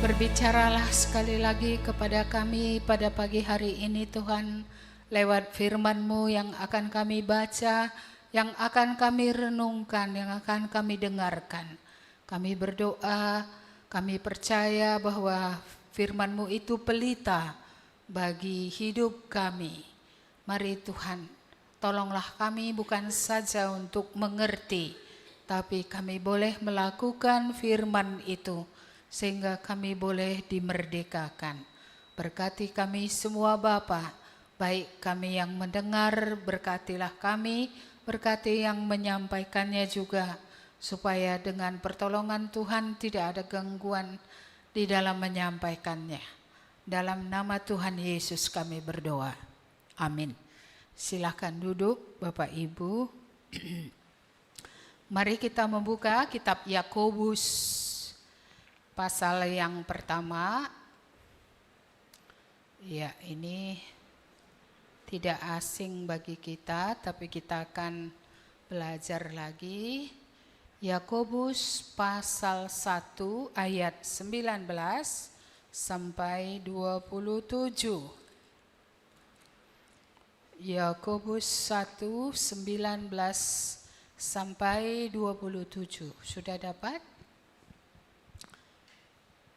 Berbicaralah sekali lagi kepada kami pada pagi hari ini Tuhan, lewat firman-Mu yang akan kami baca, yang akan kami renungkan, yang akan kami dengarkan. Kami berdoa, kami percaya bahwa firman-Mu itu pelita bagi hidup kami. Mari Tuhan, tolonglah kami bukan saja untuk mengerti, tapi kami boleh melakukan firman itu, sehingga kami boleh dimerdekakan. Berkati kami semua Bapa, baik kami yang mendengar, berkatilah kami, berkati yang menyampaikannya juga, supaya dengan pertolongan Tuhan tidak ada gangguan di dalam menyampaikannya. Dalam nama Tuhan Yesus kami berdoa. Amin. Silakan duduk Bapak Ibu. Mari kita membuka kitab Yakobus pasal yang pertama. Ya, ini tidak asing bagi kita, tapi kita akan belajar lagi. Yakobus pasal 1 ayat 19 sampai 27. Yakobus 1 19 sampai 27. Sudah dapat?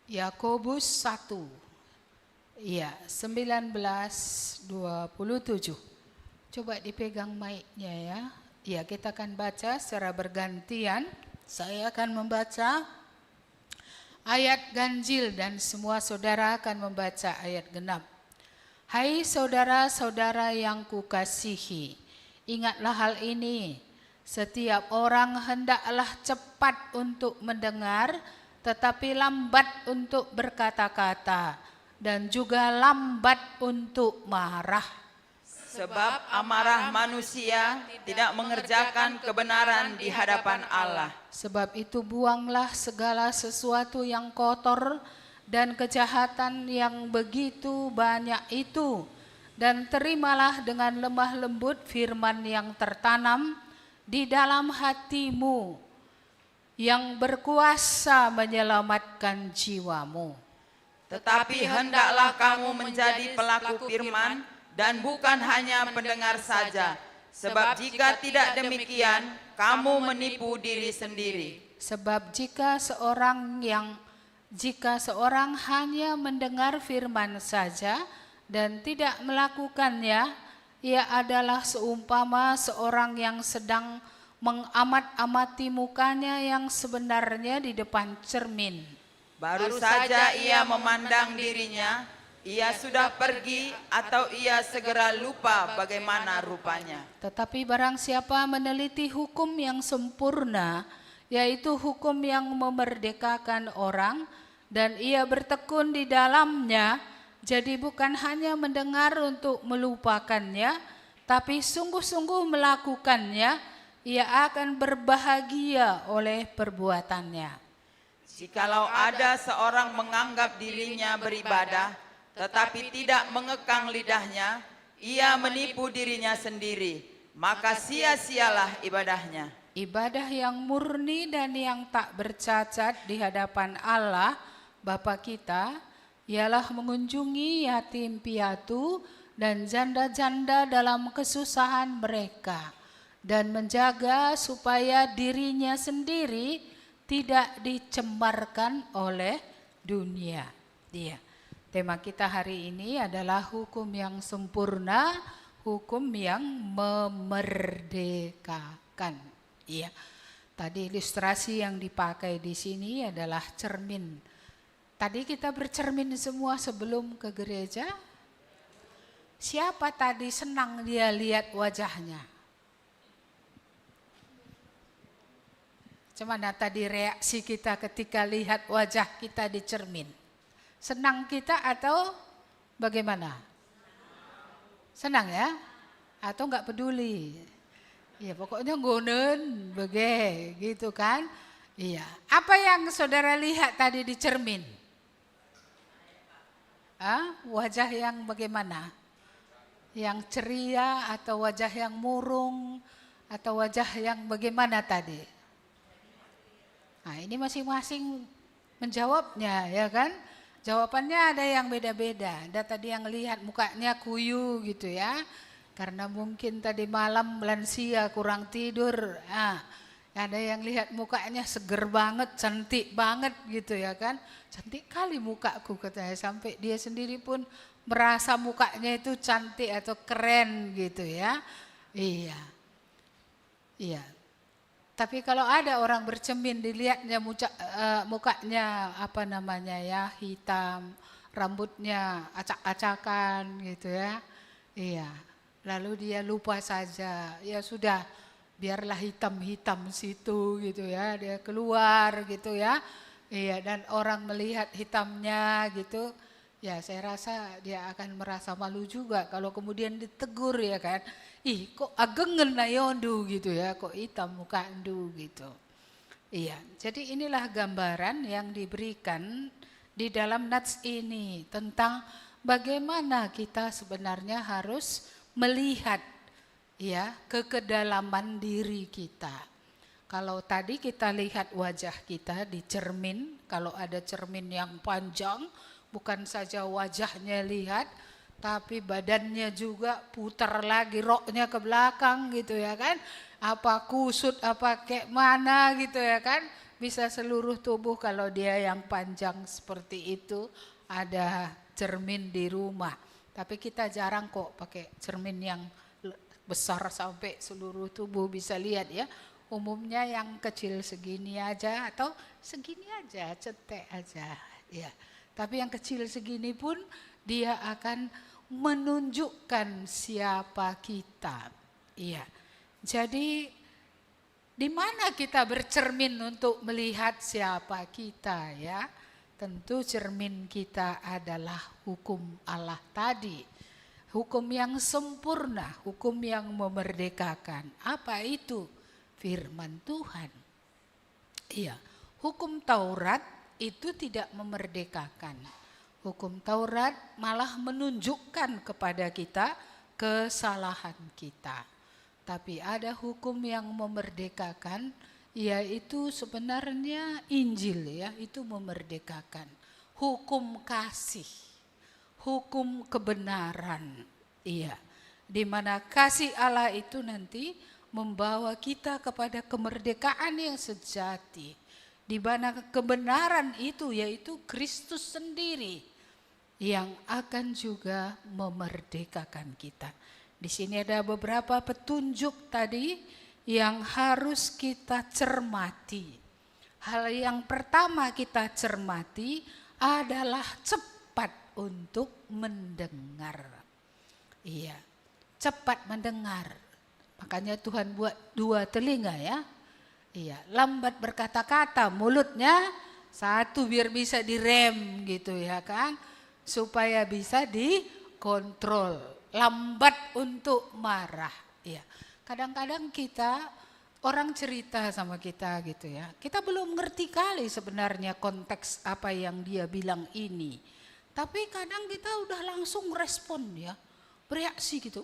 Yakobus 1. Iya, 19:27. Coba dipegang mic-nya ya. Iya, kita akan baca secara bergantian. Saya akan membaca ayat ganjil dan semua saudara akan membaca ayat genap. Hai saudara-saudara yang kukasihi, ingatlah hal ini. Setiap orang hendaklah cepat untuk mendengar, tetapi lambat untuk berkata-kata, dan juga lambat untuk marah. Sebab amarah manusia tidak mengerjakan kebenaran di hadapan Allah. Sebab itu buanglah segala sesuatu yang kotor dan kejahatan yang begitu banyak itu, dan terimalah dengan lemah lembut firman yang tertanam di dalam hatimu, yang berkuasa menyelamatkan jiwamu. Tetapi hendaklah kamu menjadi pelaku firman dan bukan hanya pendengar saja. Sebab jika tidak demikian, kamu menipu diri sendiri. Sebab jika seorang hanya mendengar firman saja dan tidak melakukannya, ia adalah seumpama seorang yang sedang mengamat-amati mukanya yang sebenarnya di depan cermin. Baru saja ia memandang dirinya, ia sudah pergi atau ia segera lupa bagaimana rupanya. Tetapi barang siapa meneliti hukum yang sempurna, yaitu hukum yang memerdekakan orang, dan ia bertekun di dalamnya, jadi bukan hanya mendengar untuk melupakannya, tapi sungguh-sungguh melakukannya, ia akan berbahagia oleh perbuatannya. Jikalau ada seorang menganggap dirinya beribadah, tetapi tidak mengekang lidahnya, ia menipu dirinya sendiri, maka sia-sialah ibadahnya. Ibadah yang murni dan yang tak bercacat di hadapan Allah Bapa kita ialah mengunjungi yatim piatu dan janda-janda dalam kesusahan mereka, dan menjaga supaya dirinya sendiri tidak dicemarkan oleh dunia. Iya. Tema kita hari ini adalah hukum yang sempurna, hukum yang memerdekakan. Iya. Tadi ilustrasi yang dipakai di sini adalah cermin. Tadi kita bercermin semua sebelum ke gereja. Siapa tadi senang dia lihat wajahnya? Gimana tadi reaksi kita ketika lihat wajah kita di cermin? Senang kita atau bagaimana? Senang ya? Atau enggak peduli? Ya pokoknya ngonen, gitu kan? Iya. Apa yang saudara lihat tadi di cermin? Wajah yang bagaimana? Yang ceria atau wajah yang murung atau wajah yang bagaimana tadi? Nah, ini masing-masing menjawabnya, ya kan? Jawabannya ada yang beda-beda. Ada tadi yang lihat mukanya kuyu gitu ya. Karena mungkin tadi malam lansia kurang tidur. Ada yang lihat mukanya seger banget, cantik banget gitu ya kan. Cantik kali mukaku katanya. Sampai dia sendiri pun merasa mukanya itu cantik atau keren gitu ya. Iya. Iya. Tapi kalau ada orang bercermin dilihatnya mukanya apa namanya ya, hitam, rambutnya acak-acakan gitu ya. Iya. Lalu dia lupa saja. Ya sudah, biarlah hitam-hitam situ gitu ya. Dia keluar gitu ya. Iya, dan orang melihat hitamnya gitu. Ya saya rasa dia akan merasa malu juga kalau kemudian ditegur ya kan. Ih kok agengen nayondu gitu ya, kok hitam muka endu gitu. Iya, jadi inilah gambaran yang diberikan di dalam nats ini tentang bagaimana kita sebenarnya harus melihat ya ke kedalaman diri kita. Kalau tadi kita lihat wajah kita di cermin, kalau ada cermin yang panjang, bukan saja wajahnya lihat, tapi badannya juga putar lagi roknya ke belakang gitu ya kan. Apa kusut, apa kayak mana gitu ya kan. Bisa seluruh tubuh kalau dia yang panjang seperti itu ada cermin di rumah. Tapi kita jarang kok pakai cermin yang besar sampai seluruh tubuh bisa lihat ya. Umumnya yang kecil segini aja atau segini aja, cetek aja ya. Tapi yang kecil segini pun dia akan menunjukkan siapa kita. Iya. Jadi di mana kita bercermin untuk melihat siapa kita ya? Tentu cermin kita adalah hukum Allah tadi. Hukum yang sempurna, hukum yang memerdekakan. Apa itu? Firman Tuhan. Iya. Hukum Taurat itu tidak memerdekakan. Hukum Taurat malah menunjukkan kepada kita kesalahan kita. Tapi ada hukum yang memerdekakan, yaitu sebenarnya Injil ya, itu memerdekakan. Hukum kasih, hukum kebenaran. Iya. Di mana kasih Allah itu nanti membawa kita kepada kemerdekaan yang sejati. Di mana kebenaran itu yaitu Kristus sendiri yang akan juga memerdekakan kita. Di sini ada beberapa petunjuk tadi yang harus kita cermati. Hal yang pertama kita cermati adalah cepat untuk mendengar. Iya, cepat mendengar. Makanya Tuhan buat 2 telinga ya. Iya, lambat berkata-kata, mulutnya 1 biar bisa direm gitu ya kan. Supaya bisa dikontrol, lambat untuk marah. Ya, kadang-kadang kita orang cerita sama kita gitu ya, kita belum ngerti kali sebenarnya konteks apa yang dia bilang ini. Tapi kadang kita udah langsung respon ya, bereaksi gitu,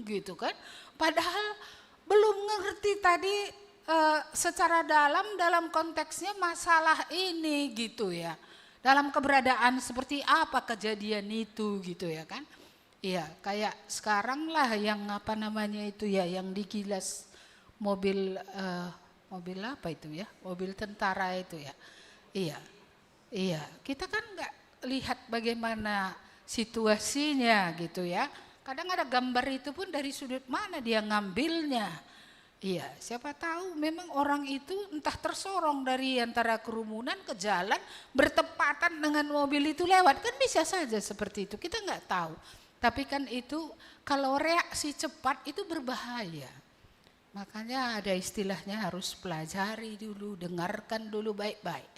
gitu kan. Padahal belum ngerti tadi secara dalam konteksnya masalah ini gitu ya. Dalam keberadaan seperti apa kejadian itu gitu ya kan. Iya kayak sekarang lah yang apa namanya itu ya, yang digilas mobil apa itu ya, mobil tentara itu ya. Iya kita kan nggak lihat bagaimana situasinya gitu ya. Kadang ada gambar itu pun dari sudut mana dia ngambilnya. Iya, siapa tahu memang orang itu entah tersorong dari antara kerumunan ke jalan bertepatan dengan mobil itu lewat, kan bisa saja seperti itu, kita nggak tahu. Tapi kan itu kalau reaksi cepat itu berbahaya. Makanya ada istilahnya harus pelajari dulu, dengarkan dulu baik-baik.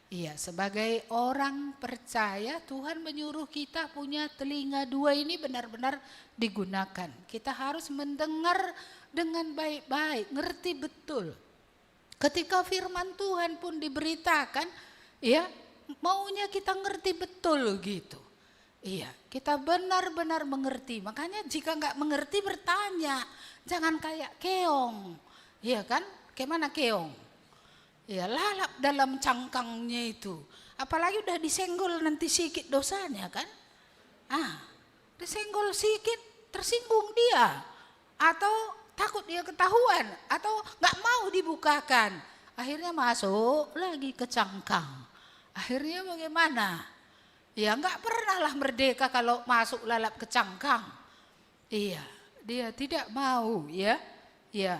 Iya, sebagai orang percaya Tuhan menyuruh kita punya telinga 2 ini benar-benar digunakan. Kita harus mendengar dengan baik-baik, ngerti betul. Ketika firman Tuhan pun diberitakan, ya maunya kita ngerti betul gitu. Iya, kita benar-benar mengerti. Makanya jika nggak mengerti bertanya, jangan kayak keong, iya kan? Kayak mana keong? Ya lalap dalam cangkangnya itu. Apalagi udah disenggol nanti sikit dosanya kan. Disenggol sikit tersinggung dia. Atau takut dia ketahuan. Atau gak mau dibukakan. Akhirnya masuk lagi ke cangkang. Akhirnya bagaimana? Ya gak pernah lah merdeka kalau masuk lalap ke cangkang. Iya, dia tidak mau ya. Ya,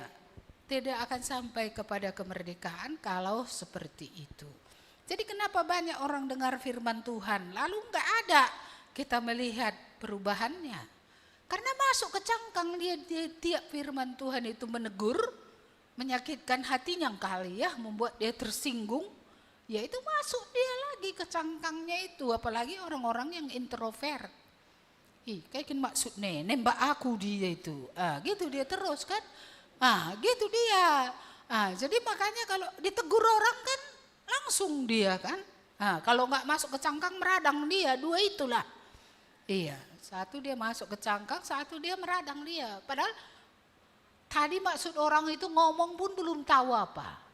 tidak akan sampai kepada kemerdekaan kalau seperti itu. Jadi kenapa banyak orang dengar firman Tuhan lalu enggak ada kita melihat perubahannya? Karena masuk ke cangkang dia tiap firman Tuhan itu menegur, menyakitkan hatinya kali ya, membuat dia tersinggung. Ya itu masuk dia lagi ke cangkangnya itu, apalagi orang-orang yang introvert. Kayak maksudnya nembak aku dia itu. Gitu dia terus kan. Gitu dia. Jadi makanya kalau ditegur orang kan langsung dia kan. Kalau nggak masuk ke cangkang meradang dia, dua itulah. Iya, satu dia masuk ke cangkang, satu dia meradang dia. Padahal tadi maksud orang itu ngomong pun belum tahu apa.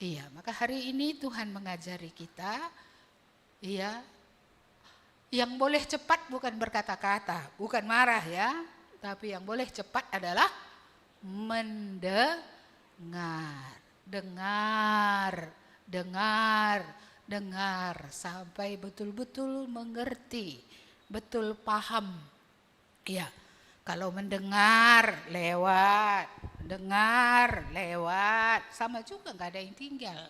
Iya, maka hari ini Tuhan mengajari kita, iya, yang boleh cepat bukan berkata-kata, bukan marah ya, tapi yang boleh cepat adalah mendengar, dengar sampai betul-betul mengerti, betul paham. Ya, kalau mendengar lewat, sama juga nggak ada yang tinggal.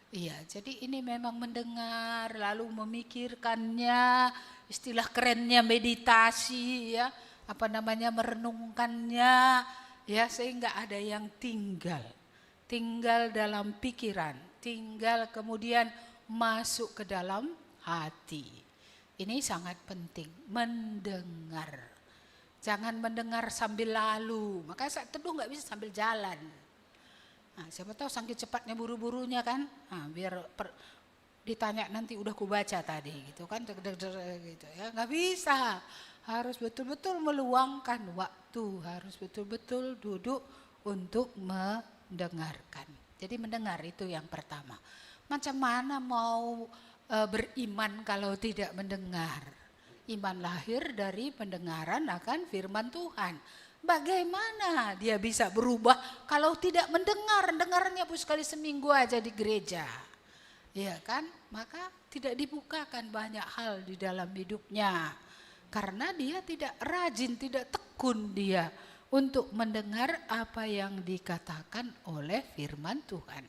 Iya, jadi ini memang mendengar lalu memikirkannya, istilah kerennya meditasi ya, merenungkannya. Ya, sehingga ada yang tinggal dalam pikiran, tinggal kemudian masuk ke dalam hati. Ini sangat penting, mendengar. Jangan mendengar sambil lalu, makanya saat teduh nggak bisa sambil jalan. Siapa tahu saking cepatnya buru-burunya kan, biar ditanya nanti udah kubaca tadi gitu kan, gitu ya, nggak bisa. Harus betul-betul meluangkan waktu, harus betul-betul duduk untuk mendengarkan. Jadi mendengar itu yang pertama. Macam mana mau beriman kalau tidak mendengar? Iman lahir dari pendengaran akan firman Tuhan. Bagaimana dia bisa berubah kalau tidak mendengar? Dengarnya pun sekali seminggu aja di gereja. Ya kan? Maka tidak dibukakan banyak hal di dalam hidupnya. Karena dia tidak rajin, tidak tekun dia untuk mendengar apa yang dikatakan oleh firman Tuhan.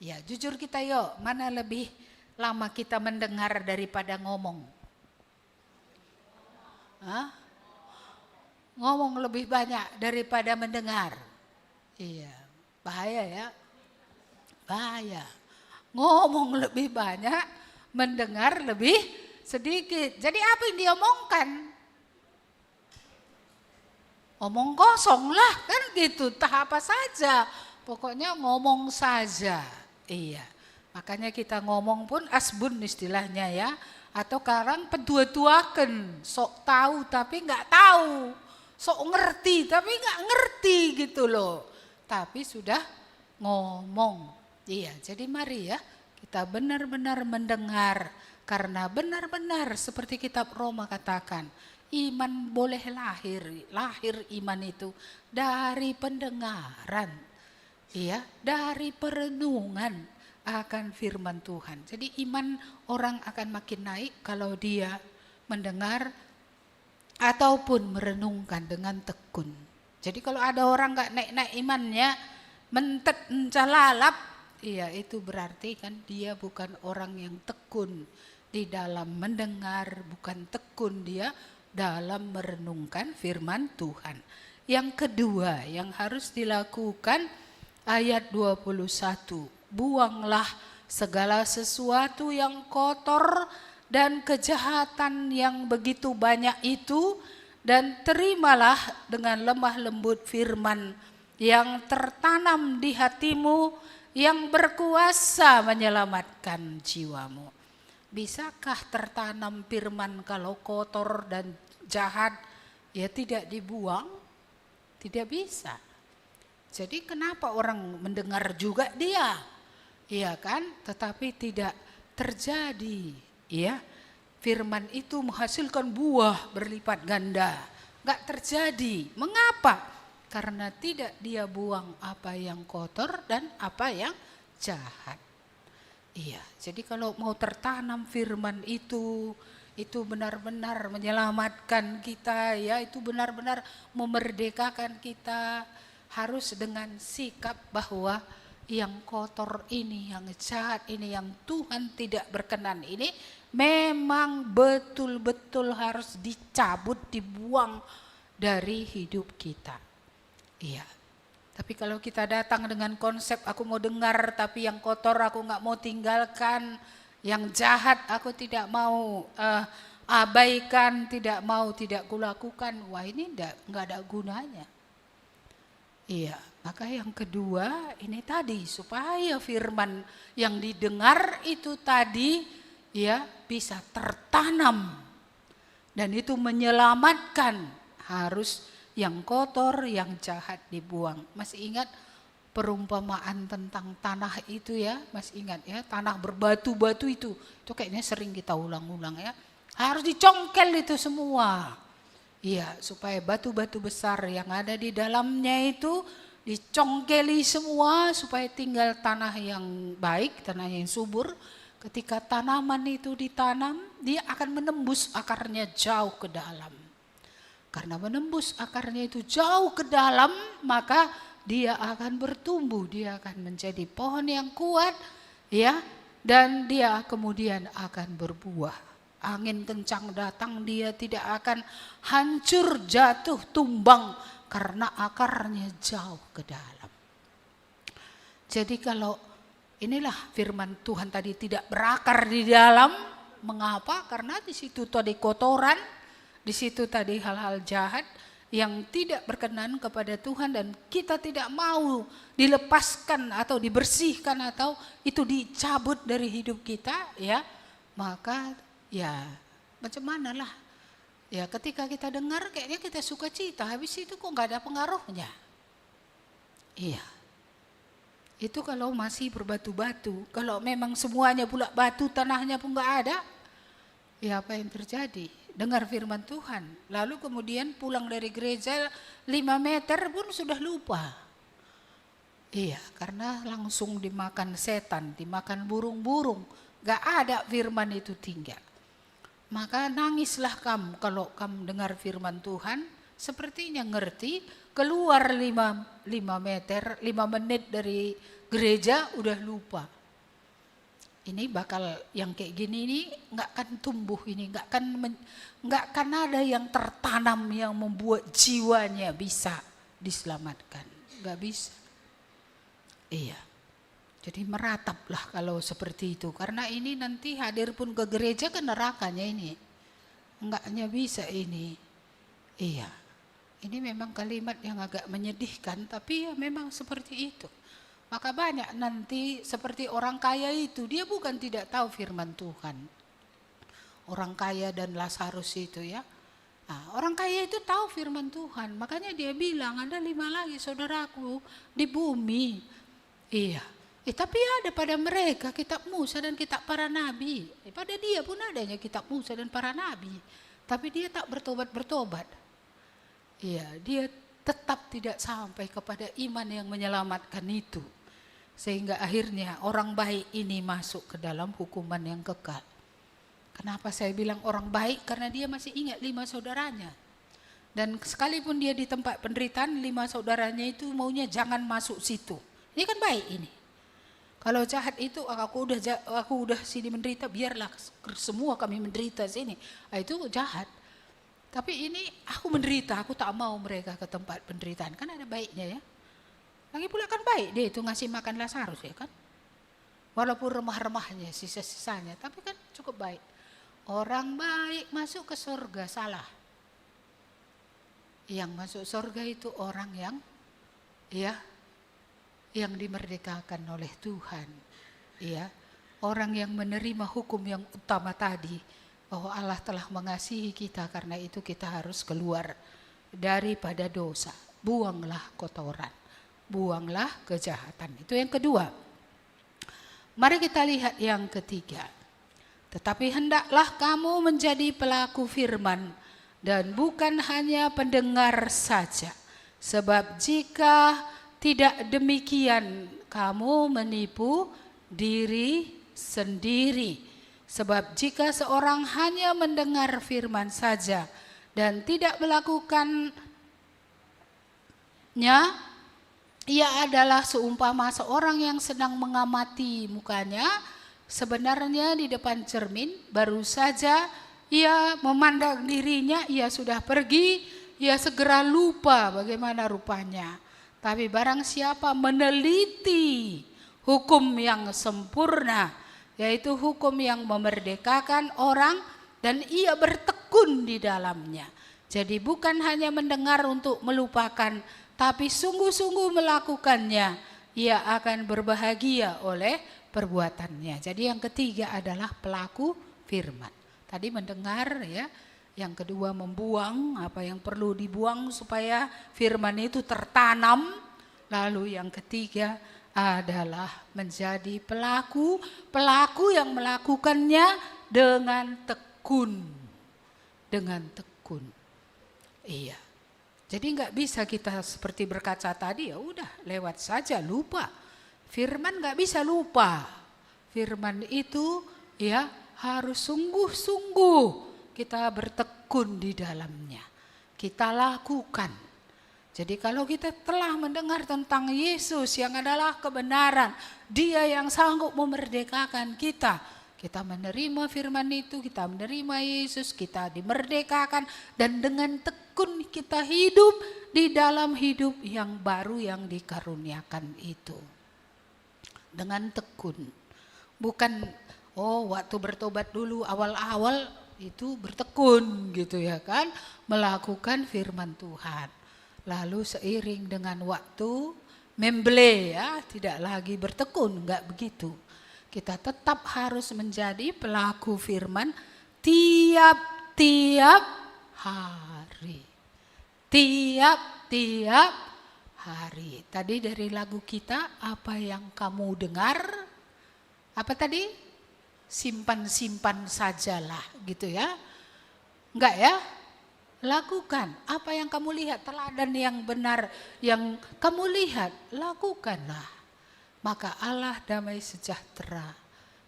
Ya, jujur kita yuk, mana lebih lama kita mendengar daripada ngomong? Ngomong lebih banyak daripada mendengar. Iya, bahaya ya. Bahaya. Ngomong lebih banyak, mendengar lebih sedikit. Jadi apa yang diomongkan? Omong kosong lah kan gitu, entah apa saja. Pokoknya ngomong saja. Iya. Makanya kita ngomong pun asbun istilahnya ya. Atau sekarang pedua-tuaken, sok tahu tapi nggak tahu. Sok ngerti tapi nggak ngerti gitu loh. Tapi sudah ngomong. Iya, jadi mari ya kita benar-benar mendengar. Karena benar-benar seperti kitab Roma katakan, iman boleh lahir iman itu dari pendengaran, ya, dari perenungan akan firman Tuhan. Jadi iman orang akan makin naik kalau dia mendengar ataupun merenungkan dengan tekun. Jadi kalau ada orang nggak naik-naik imannya, mentet mencalalap, iya itu berarti kan dia bukan orang yang tekun di dalam mendengar, bukan tekun dia dalam merenungkan firman Tuhan. Yang kedua yang harus dilakukan ayat 21, buanglah segala sesuatu yang kotor dan kejahatan yang begitu banyak itu, dan terimalah dengan lemah lembut firman yang tertanam di hatimu yang berkuasa menyelamatkan jiwamu. Bisakah tertanam firman kalau kotor dan jahat ya tidak dibuang? Tidak bisa. Jadi kenapa orang mendengar juga dia? iya kan? Tetapi tidak terjadi, ya. Firman itu menghasilkan buah berlipat ganda. Enggak terjadi. Mengapa? Karena tidak dia buang apa yang kotor dan apa yang jahat. Iya, jadi kalau mau tertanam firman itu benar-benar menyelamatkan kita, ya, itu benar-benar memerdekakan kita, harus dengan sikap bahwa yang kotor ini, yang jahat ini, yang Tuhan tidak berkenan ini memang betul-betul harus dicabut, dibuang dari hidup kita. Iya. Tapi kalau kita datang dengan konsep aku mau dengar tapi yang kotor aku nggak mau tinggalkan, yang jahat aku tidak mau abaikan, tidak kulakukan, wah ini nggak ada gunanya. Iya, maka yang kedua ini tadi supaya firman yang didengar itu tadi ya bisa tertanam dan itu menyelamatkan, harus yang kotor, yang jahat dibuang. Masih ingat perumpamaan tentang tanah itu ya? Masih ingat ya, tanah berbatu-batu itu kayaknya sering kita ulang-ulang ya. Harus dicongkel itu semua. Iya, supaya batu-batu besar yang ada di dalamnya itu dicongkeli semua supaya tinggal tanah yang baik, tanah yang subur. Ketika tanaman itu ditanam, dia akan menembus akarnya jauh ke dalam. Karena menembus akarnya itu jauh ke dalam, maka dia akan bertumbuh, dia akan menjadi pohon yang kuat, ya, dan dia kemudian akan berbuah. Angin kencang datang, dia tidak akan hancur, jatuh, tumbang karena akarnya jauh ke dalam. Jadi kalau inilah firman Tuhan tadi tidak berakar di dalam, mengapa? Karena di situ tadi kotoran, di situ tadi hal-hal jahat yang tidak berkenan kepada Tuhan dan kita tidak mau dilepaskan atau dibersihkan atau itu dicabut dari hidup kita, ya, maka ya macam mana lah ya, ketika kita dengar kayaknya kita suka cita, habis itu kok nggak ada pengaruhnya. Iya, itu kalau masih berbatu-batu. Kalau memang semuanya pula batu, tanahnya pun nggak ada, ya apa yang terjadi? Dengar firman Tuhan, lalu kemudian pulang dari gereja 5 meter pun sudah lupa. Iya, karena langsung dimakan setan, dimakan burung-burung, gak ada firman itu tinggal. Maka nangislah kamu kalau kamu dengar firman Tuhan, sepertinya ngerti, keluar 5 meter, 5 menit dari gereja udah lupa. Ini bakal yang kayak gini ini nggak akan tumbuh, ini nggak akan ada yang tertanam yang membuat jiwanya bisa diselamatkan, nggak bisa. Iya, jadi merataplah kalau seperti itu, karena ini nanti hadir pun ke gereja ke nerakanya ini, nggaknya bisa ini. Iya, ini memang kalimat yang agak menyedihkan, tapi ya memang seperti itu. Maka banyak nanti seperti orang kaya itu, dia bukan tidak tahu firman Tuhan. Orang kaya dan Lazarus itu ya. Nah, orang kaya itu tahu firman Tuhan, makanya dia bilang ada 5 lagi saudaraku di bumi. Iya, tapi ada pada mereka kitab Musa dan kitab para nabi. Pada dia pun adanya kitab Musa dan para nabi. Tapi dia tak bertobat-bertobat. Iya, dia tetap tidak sampai kepada iman yang menyelamatkan itu. Sehingga akhirnya orang baik ini masuk ke dalam hukuman yang kekal. Kenapa saya bilang orang baik? Karena dia masih ingat 5 saudaranya. Dan sekalipun dia di tempat penderitaan, 5 saudaranya itu maunya jangan masuk situ. Ini kan baik ini. Kalau jahat itu aku udah sini menderita, biarlah semua kami menderita sini. Nah, itu jahat. Tapi ini aku menderita, aku tak mau mereka ke tempat penderitaan. Kan ada baiknya ya. Lagi pula kan baik dia itu ngasih makan Lazarus ya kan. Walaupun remah-remahnya, sisa-sisanya, tapi kan cukup baik. Orang baik masuk ke surga, salah. Yang masuk surga itu orang yang dimerdekakan oleh Tuhan. Ya, orang yang menerima hukum yang utama tadi, bahwa Allah telah mengasihi kita, karena itu kita harus keluar daripada dosa. Buanglah kotoran, buanglah kejahatan. Itu yang kedua. Mari kita lihat yang ketiga. Tetapi hendaklah kamu menjadi pelaku firman dan bukan hanya pendengar saja. Sebab jika tidak demikian kamu menipu diri sendiri. Sebab jika seorang hanya mendengar firman saja dan tidak melakukannya, ia adalah seumpama seorang yang sedang mengamati mukanya. Sebenarnya di depan cermin baru saja ia memandang dirinya, ia sudah pergi, ia segera lupa bagaimana rupanya. Tapi barang siapa meneliti hukum yang sempurna, yaitu hukum yang memerdekakan orang, dan ia bertekun di dalamnya. Jadi bukan hanya mendengar untuk melupakan, tapi sungguh-sungguh melakukannya, ia akan berbahagia oleh perbuatannya. Jadi yang ketiga adalah pelaku firman. Tadi mendengar ya, yang kedua membuang apa yang perlu dibuang supaya firman itu tertanam. Lalu yang ketiga adalah menjadi pelaku yang melakukannya dengan tekun. Dengan tekun. Iya. Jadi nggak bisa kita seperti berkaca tadi, ya udah lewat saja, lupa. Firman nggak bisa lupa. Firman itu ya harus sungguh-sungguh kita bertekun di dalamnya. Kita lakukan. Jadi kalau kita telah mendengar tentang Yesus yang adalah kebenaran, Dia yang sanggup memerdekakan kita. Kita menerima firman itu, kita menerima Yesus, kita dimerdekakan, dan dengan tekun kita hidup di dalam hidup yang baru yang dikaruniakan itu. Dengan tekun. Bukan waktu bertobat dulu awal-awal itu bertekun gitu ya kan, melakukan firman Tuhan. Lalu seiring dengan waktu memble ya, tidak lagi bertekun, enggak begitu. Kita tetap harus menjadi pelaku firman tiap-tiap hari. Tiap-tiap hari. Tadi dari lagu kita, apa yang kamu dengar? Apa tadi? Simpan-simpan sajalah gitu ya. Enggak ya? Lakukan apa yang kamu lihat, teladan yang benar yang kamu lihat, lakukanlah. Maka Allah damai sejahtera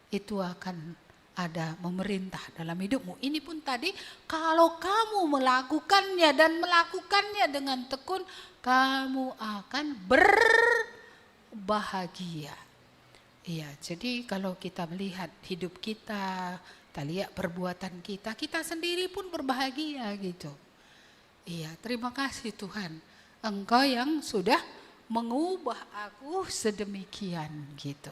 itu akan ada memerintah dalam hidupmu. Ini pun tadi kalau kamu melakukannya dan melakukannya dengan tekun, kamu akan berbahagia. Iya, jadi kalau kita melihat hidup kita lihat perbuatan kita, kita sendiri pun berbahagia gitu. Iya, terima kasih Tuhan. Engkau yang sudah mengubah aku sedemikian gitu.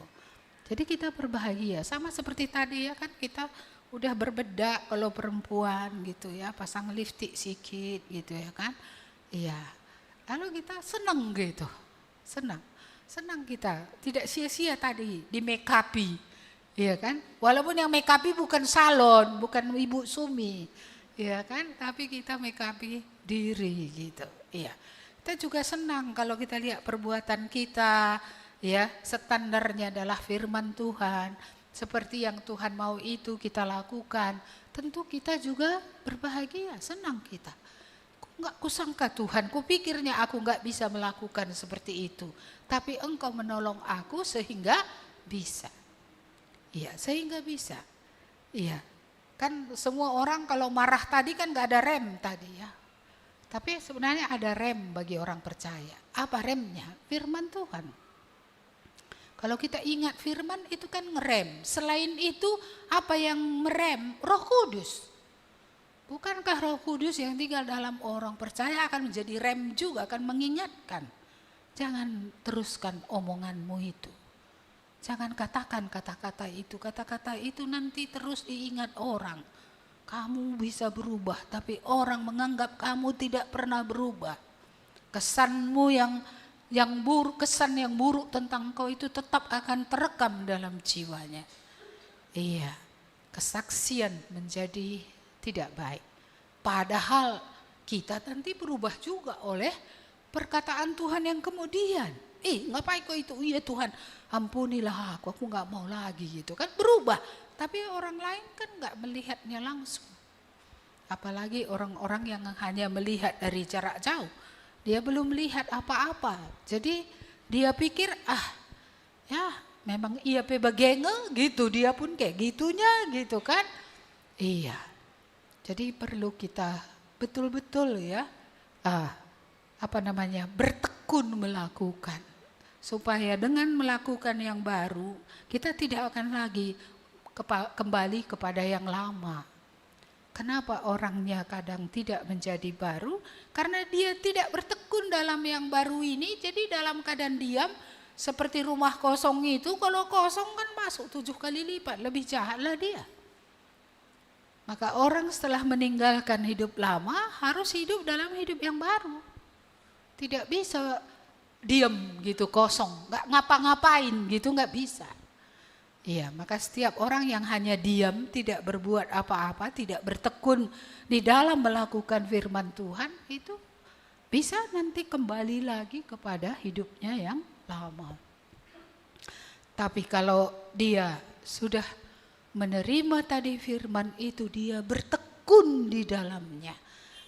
Jadi kita berbahagia, sama seperti tadi ya kan, kita udah berbedak kalau perempuan gitu ya, pasang lipstik sedikit gitu ya kan. Iya, lalu kita senang gitu, senang kita, tidak sia-sia tadi di make up-i, iya kan. Walaupun yang make up-i bukan salon, bukan ibu sumi, iya kan, tapi kita make up-i diri gitu, iya. Kita juga senang kalau kita lihat perbuatan kita, ya standarnya adalah firman Tuhan, seperti yang Tuhan mau itu kita lakukan. Tentu kita juga berbahagia, senang kita. Enggak kusangka Tuhan, kupikirnya aku enggak bisa melakukan seperti itu, tapi Engkau menolong aku sehingga bisa. Iya, sehingga bisa. Iya, kan semua orang kalau marah tadi kan enggak ada rem tadi ya. Tapi sebenarnya ada rem bagi orang percaya. Apa remnya? Firman Tuhan. Kalau kita ingat firman itu kan ngerem. Selain itu apa yang merem? Roh Kudus. Bukankah Roh Kudus yang tinggal dalam orang percaya akan menjadi rem juga, akan mengingatkan. Jangan teruskan omonganmu itu. Jangan katakan kata-kata itu. Kata-kata itu nanti terus diingat orang. Kamu bisa berubah, tapi orang menganggap kamu tidak pernah berubah. Kesanmu yang buruk, kesan yang buruk tentang engkau itu tetap akan terekam dalam jiwanya. Iya, kesaksian menjadi tidak baik. Padahal kita nanti berubah juga oleh perkataan Tuhan yang kemudian. Ngapain kau itu? Iya Tuhan, ampunilah aku nggak mau lagi gitu kan, berubah. Tapi orang lain kan nggak melihatnya langsung. Apalagi orang-orang yang hanya melihat dari jarak jauh. Dia belum melihat apa-apa. Jadi dia pikir ya memang iya begenge gitu, dia pun kayak gitunya gitu kan. Iya. Jadi perlu kita betul-betul ya bertekun melakukan. Supaya dengan melakukan yang baru, kita tidak akan lagi kembali kepada yang lama. Kenapa orangnya kadang tidak menjadi baru? Karena dia tidak bertekun dalam yang baru ini, jadi dalam keadaan diam, seperti rumah kosong itu, kalau kosong kan masuk 7 kali lipat, lebih jahatlah dia. Maka orang setelah meninggalkan hidup lama, harus hidup dalam hidup yang baru. Tidak bisa diam gitu, kosong, nggak ngapa-ngapain gitu, nggak bisa. Iya, maka setiap orang yang hanya diam, tidak berbuat apa-apa, tidak bertekun di dalam melakukan firman Tuhan, itu bisa nanti kembali lagi kepada hidupnya yang lama. Tapi kalau dia sudah menerima tadi firman itu, dia bertekun di dalamnya,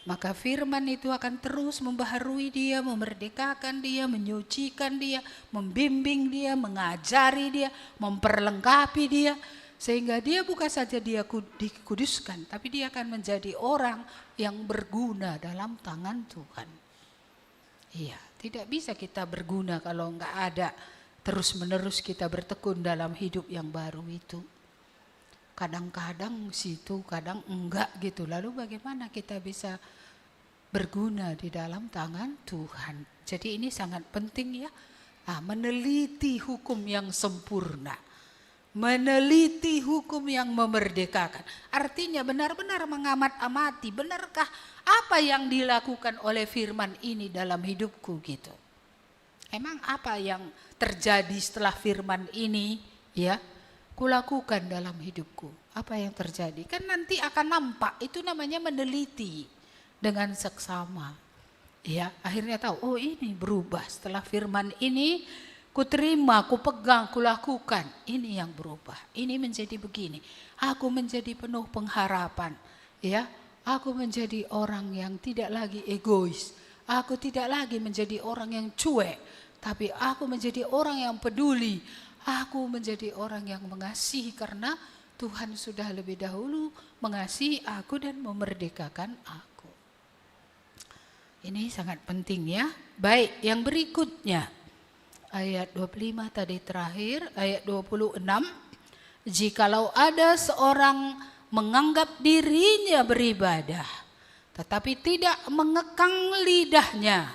maka firman itu akan terus membaharui dia, memerdekakan dia, menyucikan dia, membimbing dia, mengajari dia, memperlengkapi dia. Sehingga dia bukan saja dia dikuduskan, tapi dia akan menjadi orang yang berguna dalam tangan Tuhan. Iya, tidak bisa kita berguna kalau enggak ada terus-menerus kita bertekun dalam hidup yang baru itu. Kadang-kadang situ, kadang enggak gitu. Lalu bagaimana kita bisa berguna di dalam tangan Tuhan? Jadi ini sangat penting ya. Meneliti hukum yang sempurna. Meneliti hukum yang memerdekakan. Artinya benar-benar mengamat-amati. Benarkah apa yang dilakukan oleh firman ini dalam hidupku gitu? Emang apa yang terjadi setelah firman ini ya kulakukan dalam hidupku? Apa yang terjadi? Kan nanti akan nampak, itu namanya meneliti dengan seksama. Ya, akhirnya tahu, oh ini berubah setelah firman ini kuterima, kupegang, kulakukan. Ini yang berubah. Ini menjadi begini. Aku menjadi penuh pengharapan. Ya, aku menjadi orang yang tidak lagi egois. Aku tidak lagi menjadi orang yang cuek, tapi aku menjadi orang yang peduli. Aku menjadi orang yang mengasihi karena Tuhan sudah lebih dahulu mengasihi aku dan memerdekakan aku. Ini sangat penting ya. Baik, yang berikutnya. Ayat 25 tadi terakhir, ayat 26. Jikalau ada seorang menganggap dirinya beribadah, tetapi tidak mengekang lidahnya,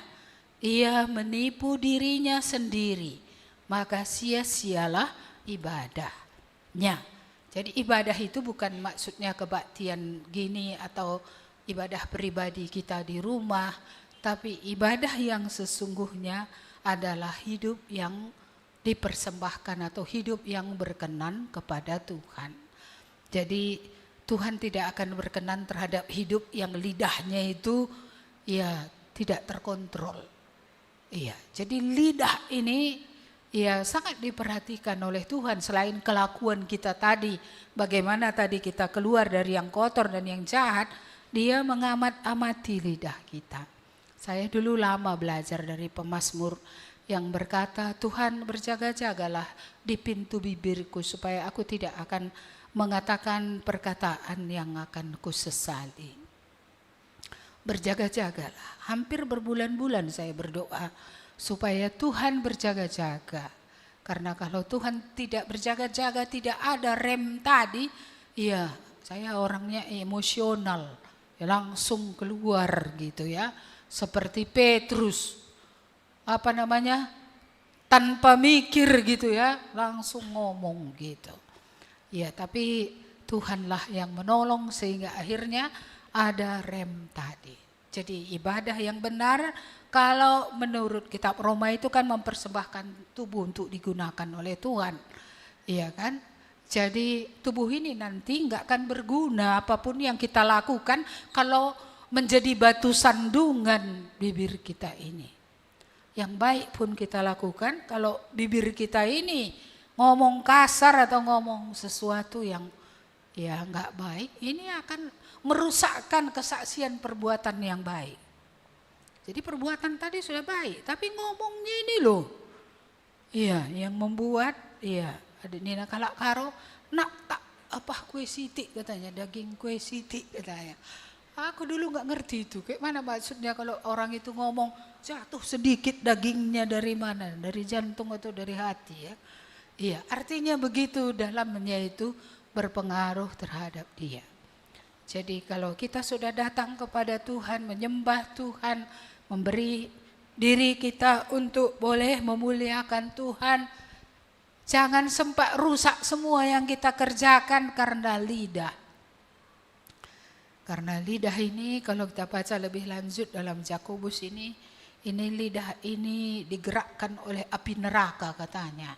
ia menipu dirinya sendiri, maka sia-sialah ibadahnya. Jadi ibadah itu bukan maksudnya kebaktian gini atau ibadah pribadi kita di rumah, tapi ibadah yang sesungguhnya adalah hidup yang dipersembahkan atau hidup yang berkenan kepada Tuhan. Jadi Tuhan tidak akan berkenan terhadap hidup yang lidahnya itu ya tidak terkontrol. Iya, jadi lidah ini ya sangat diperhatikan oleh Tuhan. Selain kelakuan kita tadi, bagaimana tadi kita keluar dari yang kotor dan yang jahat, dia mengamat-amati lidah kita. Saya dulu lama belajar dari pemazmur yang berkata, Tuhan berjaga-jagalah di pintu bibirku supaya aku tidak akan mengatakan perkataan yang akan kusesali. Berjaga-jagalah. Hampir berbulan-bulan saya berdoa supaya Tuhan berjaga-jaga. Karena kalau Tuhan tidak berjaga-jaga, tidak ada rem tadi, ya saya orangnya emosional, ya, langsung keluar gitu ya. Seperti Petrus, tanpa mikir gitu ya, langsung ngomong gitu. Ya, tapi Tuhanlah yang menolong sehingga akhirnya ada rem tadi. Jadi ibadah yang benar kalau menurut kitab Roma itu kan mempersembahkan tubuh untuk digunakan oleh Tuhan. Iya kan? Jadi tubuh ini nanti enggak akan berguna apapun yang kita lakukan kalau menjadi batu sandungan bibir kita ini. yang baik pun kita lakukan, kalau bibir kita ini ngomong kasar atau ngomong sesuatu yang ya nggak baik, ini akan merusakkan kesaksian perbuatan yang baik. Jadi perbuatan tadi sudah baik, tapi ngomongnya ini loh, iya yang membuat, iya ada Nina kalak karo, nak tak apa kue sitik katanya, daging kue sitik katanya. Aku dulu nggak ngerti itu, kayak mana maksudnya kalau orang itu ngomong jatuh sedikit dagingnya dari mana, dari jantung atau dari hati ya. Iya, artinya begitu dalamnya itu berpengaruh terhadap dia. Jadi kalau kita sudah datang kepada Tuhan, menyembah Tuhan, memberi diri kita untuk boleh memuliakan Tuhan, jangan sempat rusak semua yang kita kerjakan karena lidah. Karena lidah ini kalau kita baca lebih lanjut dalam Yakobus ini lidah ini digerakkan oleh api neraka katanya.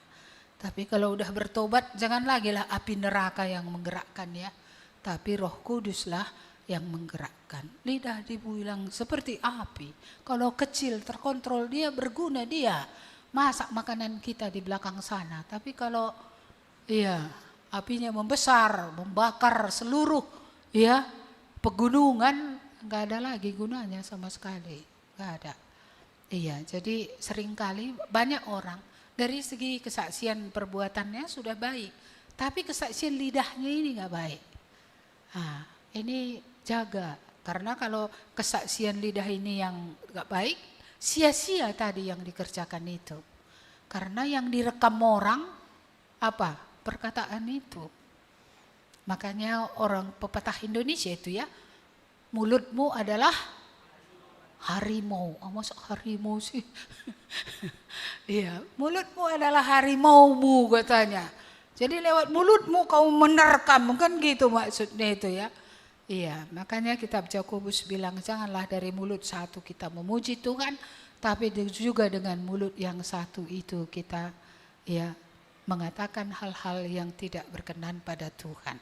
Tapi kalau udah bertobat jangan lagi lah api neraka yang menggerakkan ya. Tapi Roh Kuduslah yang menggerakkan. Lidah dibilang seperti api. Kalau kecil terkontrol dia berguna dia. Masak makanan kita di belakang sana. Tapi kalau iya apinya membesar, membakar seluruh ya pegunungan, nggak ada lagi gunanya sama sekali, nggak ada. Iya, jadi seringkali banyak orang dari segi kesaksian perbuatannya sudah baik, tapi kesaksian lidahnya ini nggak baik. Nah, ini jaga, karena kalau kesaksian lidah ini yang nggak baik, sia-sia tadi yang dikerjakan itu. Karena yang direkam orang apa? Perkataan itu. Makanya orang pepatah Indonesia itu ya, mulutmu adalah harimau. Masa harimau sih? Iya, mulutmu adalah harimaumu katanya. Jadi lewat mulutmu kau menerkam, kan gitu maksudnya itu ya. Iya, makanya kitab Yakobus bilang janganlah dari mulut satu kita memuji Tuhan, tapi juga dengan mulut yang satu itu kita ya mengatakan hal-hal yang tidak berkenan pada Tuhan.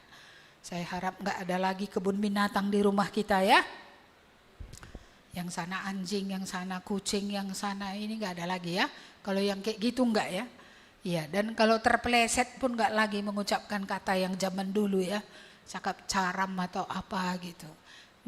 Saya harap nggak ada lagi kebun binatang di rumah kita ya. Yang sana anjing, yang sana kucing, yang sana ini nggak ada lagi ya. Kalau yang kayak gitu nggak ya. Iya, dan kalau terpeleset pun nggak lagi mengucapkan kata yang zaman dulu ya. Cakap caram atau apa gitu.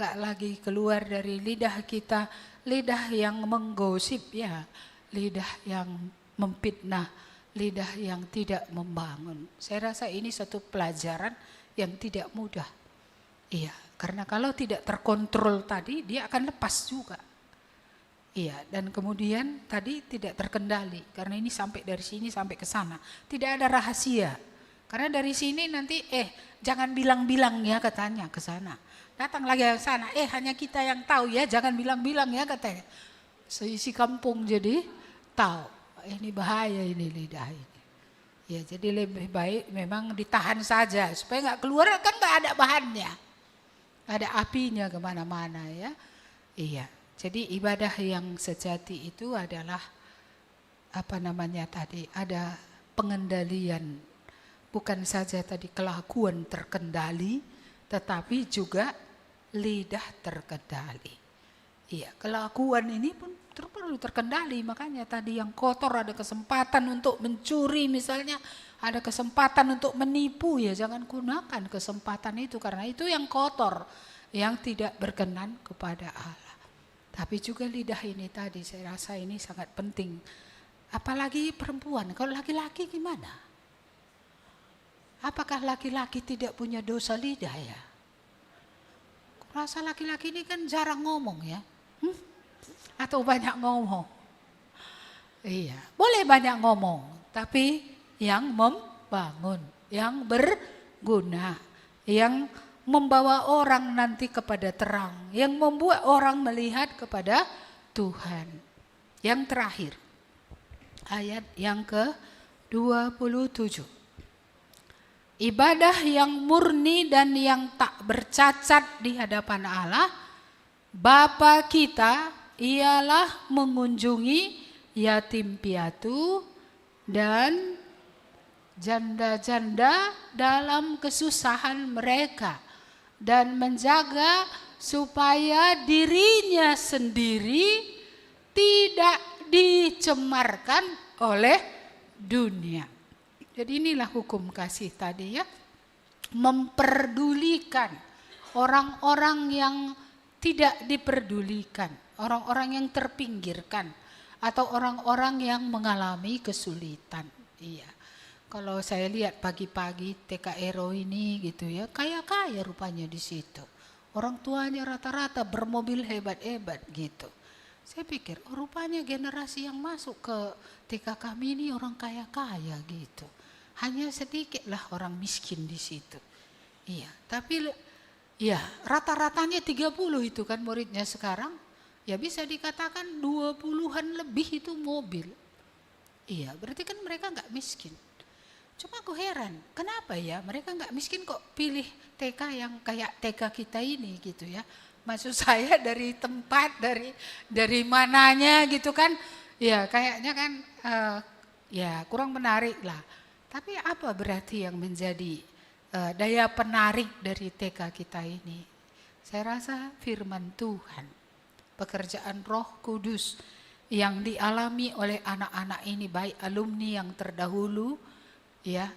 Nggak lagi keluar dari lidah kita. Lidah yang menggosip ya. Lidah yang memfitnah. Lidah yang tidak membangun. Saya rasa ini satu pelajaran yang tidak mudah. Iya, karena kalau tidak terkontrol tadi dia akan lepas juga. Iya, dan kemudian tadi tidak terkendali karena ini sampai dari sini sampai ke sana. Tidak ada rahasia. Karena dari sini nanti jangan bilang-bilang ya katanya ke sana. Datang lagi ke sana, hanya kita yang tahu ya, jangan bilang-bilang ya katanya. Seisi kampung jadi tahu. Ini bahaya ini lidah ini. Ya, jadi lebih baik memang ditahan saja supaya nggak keluar, kan nggak ada bahannya, ada apinya kemana-mana ya. Iya, jadi ibadah yang sejati itu adalah apa namanya tadi, ada pengendalian, bukan saja tadi kelakuan terkendali, tetapi juga lidah terkendali. Iya, kelakuan ini pun perlu terkendali, makanya tadi yang kotor ada kesempatan untuk mencuri misalnya, ada kesempatan untuk menipu ya jangan gunakan kesempatan itu karena itu yang kotor, yang tidak berkenan kepada Allah. Tapi juga lidah ini tadi saya rasa ini sangat penting, apalagi perempuan. Kalau laki-laki gimana? Apakah laki-laki tidak punya dosa lidah ya? Rasa laki-laki ini kan jarang ngomong ya. Atau banyak ngomong. Iya, boleh banyak ngomong, tapi yang membangun, yang berguna, yang membawa orang nanti kepada terang, yang membuat orang melihat kepada Tuhan. Yang terakhir, ayat yang ke-27. Ibadah yang murni dan yang tak bercacat di hadapan Allah, Bapa kita ialah mengunjungi yatim piatu dan janda-janda dalam kesusahan mereka dan menjaga supaya dirinya sendiri tidak dicemarkan oleh dunia. Jadi inilah hukum kasih tadi ya. Memperdulikan orang-orang yang tidak diperdulikan, orang-orang yang terpinggirkan, atau orang-orang yang mengalami kesulitan. Iya. Kalau saya lihat pagi-pagi TKRO ini gitu ya, kaya-kaya rupanya di situ. Orang tuanya rata-rata bermobil hebat-hebat gitu. Saya pikir, rupanya generasi yang masuk ke TK kami ini orang kaya-kaya gitu. Hanya sedikitlah orang miskin di situ. Iya, tapi ya rata-ratanya 30 itu kan muridnya sekarang. Ya bisa dikatakan 20-an lebih itu mobil. Iya, berarti kan mereka nggak miskin. Cuma aku heran, kenapa ya mereka nggak miskin kok pilih TK yang kayak TK kita ini gitu ya. Maksud saya dari tempat, dari mananya gitu kan. Ya kayaknya kan ya kurang menarik lah. Tapi apa berarti yang menjadi daya penarik dari TK kita ini? Saya rasa firman Tuhan, pekerjaan Roh Kudus yang dialami oleh anak-anak ini, baik alumni yang terdahulu, ya,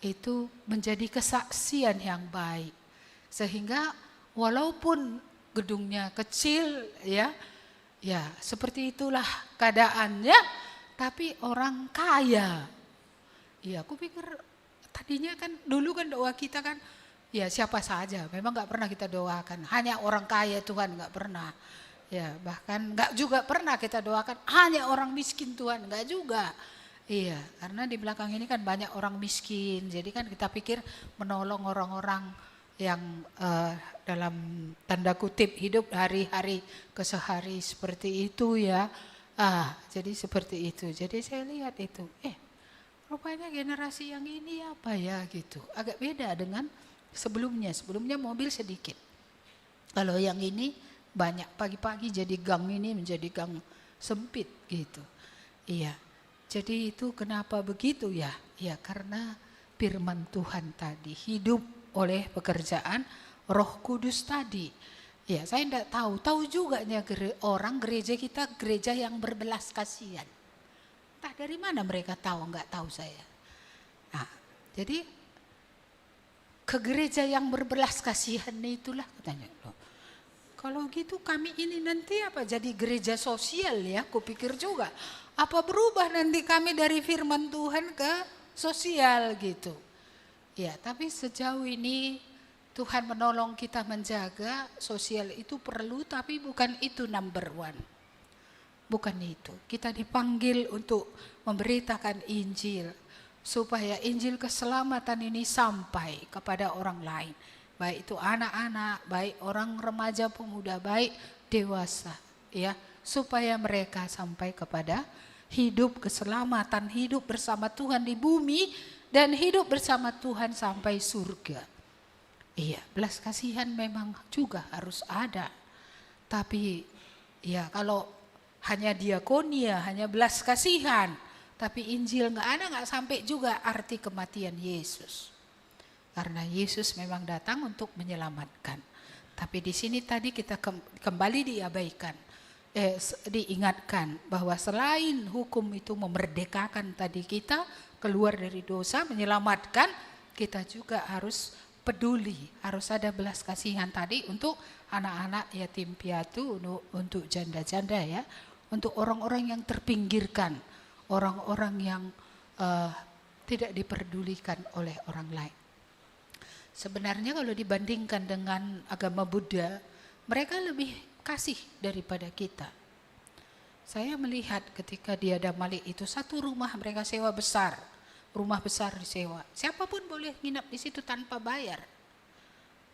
itu menjadi kesaksian yang baik. Sehingga walaupun gedungnya kecil, ya seperti itulah keadaannya, tapi orang kaya. Ya, aku pikir tadinya kan dulu kan doa kita kan ya siapa saja, memang nggak pernah kita doakan hanya orang kaya Tuhan, nggak pernah. Ya bahkan nggak juga pernah kita doakan hanya orang miskin Tuhan, nggak juga. Iya, karena di belakang ini kan banyak orang miskin, jadi kan kita pikir menolong orang-orang yang dalam tanda kutip hidup hari-hari kesehari seperti itu ya. Jadi seperti itu. Jadi saya lihat itu, rupanya generasi yang ini apa ya gitu. Agak beda dengan sebelumnya. Sebelumnya mobil sedikit. Kalau yang ini banyak, pagi-pagi jadi gang ini menjadi gang sempit gitu. Iya. Jadi itu kenapa begitu ya? Ya karena firman Tuhan tadi hidup oleh pekerjaan Roh Kudus tadi. Ya saya tidak tahu juga orang gereja kita gereja yang berbelas kasihan. Entah dari mana mereka tahu, nggak tahu saya. Nah, jadi ke gereja yang berbelas kasihan itulah katanya. Loh, kalau gitu kami ini nanti apa jadi gereja sosial ya? Kupikir juga. Apa berubah nanti kami dari firman Tuhan ke sosial gitu. Ya, tapi sejauh ini Tuhan menolong kita menjaga sosial itu perlu, tapi bukan itu number one. Bukan itu. Kita dipanggil untuk memberitakan Injil supaya Injil keselamatan ini sampai kepada orang lain. Baik itu anak-anak, baik orang remaja pemuda, baik dewasa, ya, supaya mereka sampai kepada hidup keselamatan, hidup bersama Tuhan di bumi dan hidup bersama Tuhan sampai surga. Iya, belas kasihan memang juga harus ada. Tapi ya kalau hanya diakonia, hanya belas kasihan, tapi Injil nggak sampai juga arti kematian Yesus. Karena Yesus memang datang untuk menyelamatkan. Tapi di sini tadi kita kembali diingatkan bahwa selain hukum itu memerdekakan tadi kita keluar dari dosa, menyelamatkan, kita juga harus peduli, harus ada belas kasihan tadi untuk anak-anak yatim piatu, untuk janda-janda ya, untuk orang-orang yang terpinggirkan, orang-orang yang tidak diperdulikan oleh orang lain. Sebenarnya kalau dibandingkan dengan agama Buddha, mereka lebih kasih daripada kita. Saya melihat ketika di Adamalik itu satu rumah mereka sewa besar, rumah besar disewa. Siapapun boleh nginap di situ tanpa bayar.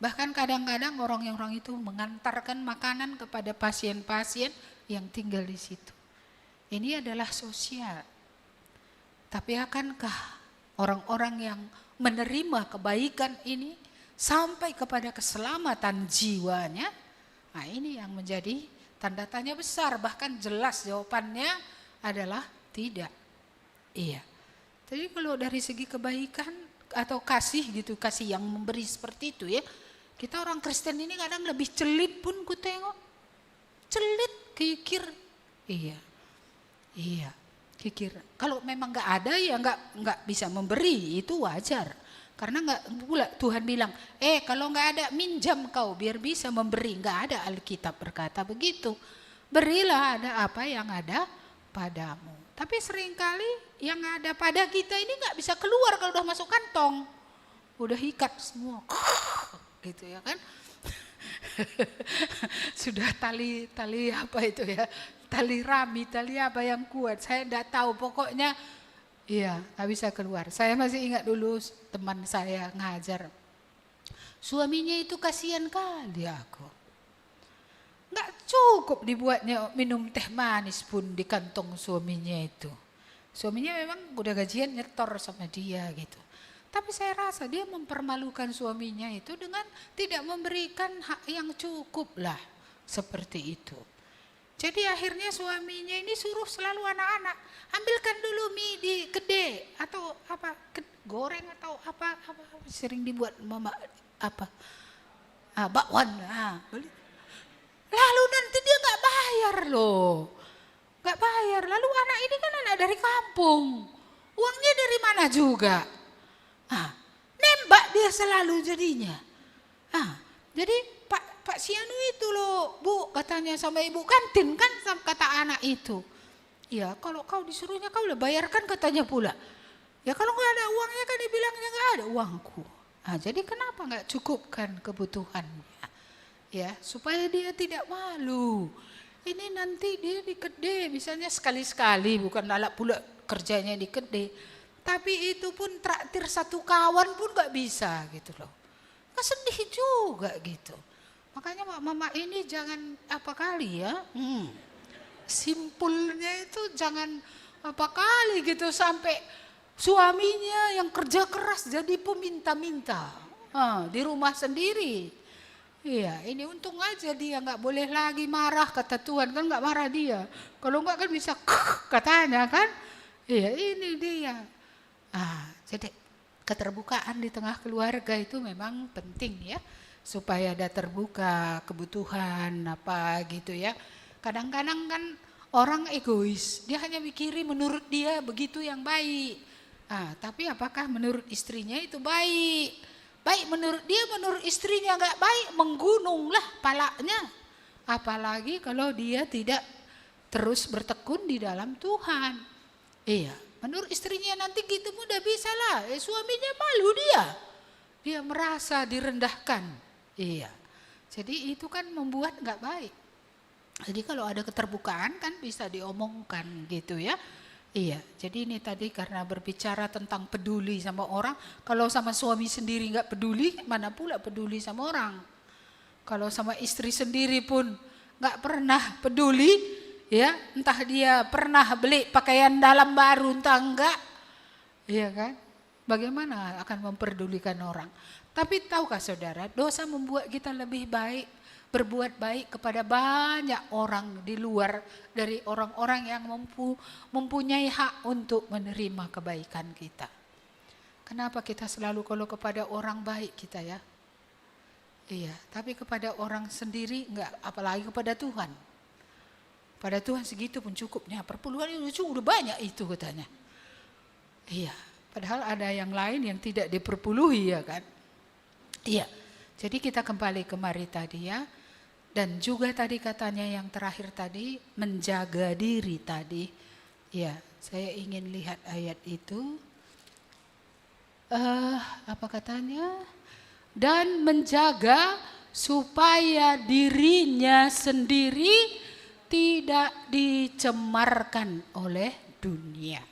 Bahkan kadang-kadang orang-orang itu mengantarkan makanan kepada pasien-pasien yang tinggal di situ. Ini adalah sosial. Tapi akankah orang-orang yang menerima kebaikan ini sampai kepada keselamatan jiwanya? Nah, ini yang menjadi tanda tanya besar. Bahkan jelas jawabannya adalah tidak. Iya. Jadi kalau dari segi kebaikan atau kasih gitu, kasih yang memberi seperti itu ya, kita orang Kristen ini kadang lebih celit pun ku tengok. Celit, kikir. Iya. Iya, kikir. Kalau memang nggak ada ya nggak bisa memberi, itu wajar. Karena nggak pula Tuhan bilang, kalau nggak ada minjam kau biar bisa memberi. Nggak ada, Alkitab berkata begitu. Berilah ada apa yang ada padamu. Tapi seringkali yang ada pada kita ini nggak bisa keluar kalau udah masuk kantong. Udah ikat semua, gitu ya kan? Sudah tali apa itu ya? Tali rami, tali apa yang kuat? Saya enggak tahu, pokoknya iya, nggak bisa keluar. Saya masih ingat dulu teman saya ngajar. Suaminya itu kasihan kali aku. Nggak cukup dibuatnya minum teh manis pun di kantong suaminya itu. Suaminya memang udah gajian nyetor sama dia gitu. Tapi saya rasa dia mempermalukan suaminya itu dengan tidak memberikan hak yang cukup lah. Seperti itu. Jadi akhirnya suaminya ini suruh selalu anak-anak, ambilkan dulu mie di kedai atau apa goreng atau apa sering dibuat mama apa bakwan. Lalu nanti dia nggak bayar loh, nggak bayar. Lalu anak ini kan anak dari kampung, uangnya dari mana juga? Nembak dia selalu jadinya. Jadi Pak Sianu itu loh, Bu, katanya sama ibu kantin kan, kata anak itu. Ya kalau kau disuruhnya kau udah bayarkan katanya pula. Ya kalau nggak ada uangnya kan dibilangnya nggak ada uangku. Jadi kenapa nggak cukupkan kebutuhannya? Ya supaya dia tidak malu. Ini nanti dia di kedai misalnya sekali-sekali, bukan lalak pula kerjanya di kedai. Tapi itu pun traktir satu kawan pun nggak bisa gitu loh. Kan sedih juga gitu. Makanya mama ini jangan apa kali ya, simpulnya itu jangan apa kali gitu sampai suaminya yang kerja keras jadi peminta-minta di rumah sendiri. Iya, ini untung aja dia nggak boleh lagi marah, kata Tuhan kan nggak marah dia. Kalau nggak kan bisa katanya kan. Iya ini dia. Jadi keterbukaan di tengah keluarga itu memang penting ya. Supaya ada terbuka kebutuhan apa gitu ya. Kadang-kadang kan orang egois, dia hanya mikirin menurut dia begitu yang baik. Tapi apakah menurut istrinya itu baik? Baik menurut dia, menurut istrinya nggak baik, menggununglah palanya. Apalagi kalau dia tidak terus bertekun di dalam Tuhan. Iya, menurut istrinya nanti gitu udah bisa lah. Suaminya malu dia merasa direndahkan. Iya, jadi itu kan membuat nggak baik. Jadi kalau ada keterbukaan kan bisa diomongkan gitu ya. Iya, jadi ini tadi karena berbicara tentang peduli sama orang. Kalau sama suami sendiri nggak peduli, mana pula peduli sama orang. Kalau sama istri sendiri pun nggak pernah peduli, ya entah dia pernah beli pakaian dalam baru entah enggak, iya kan? Bagaimana akan memperdulikan orang? Tapi tahukah saudara, dosa membuat kita lebih baik, berbuat baik kepada banyak orang di luar dari orang-orang yang mempunyai hak untuk menerima kebaikan kita. Kenapa kita selalu kalau kepada orang baik kita ya? Iya, tapi kepada orang sendiri enggak, apalagi kepada Tuhan. Pada Tuhan segitu pun cukupnya, perpuluhan itu udah banyak itu katanya. Iya, padahal ada yang lain yang tidak diperpuluhi ya kan. Iya, jadi kita kembali kemari tadi ya. Dan juga tadi katanya yang terakhir tadi, menjaga diri tadi. Ya, saya ingin lihat ayat itu. Apa katanya? Dan menjaga supaya dirinya sendiri tidak dicemarkan oleh dunia.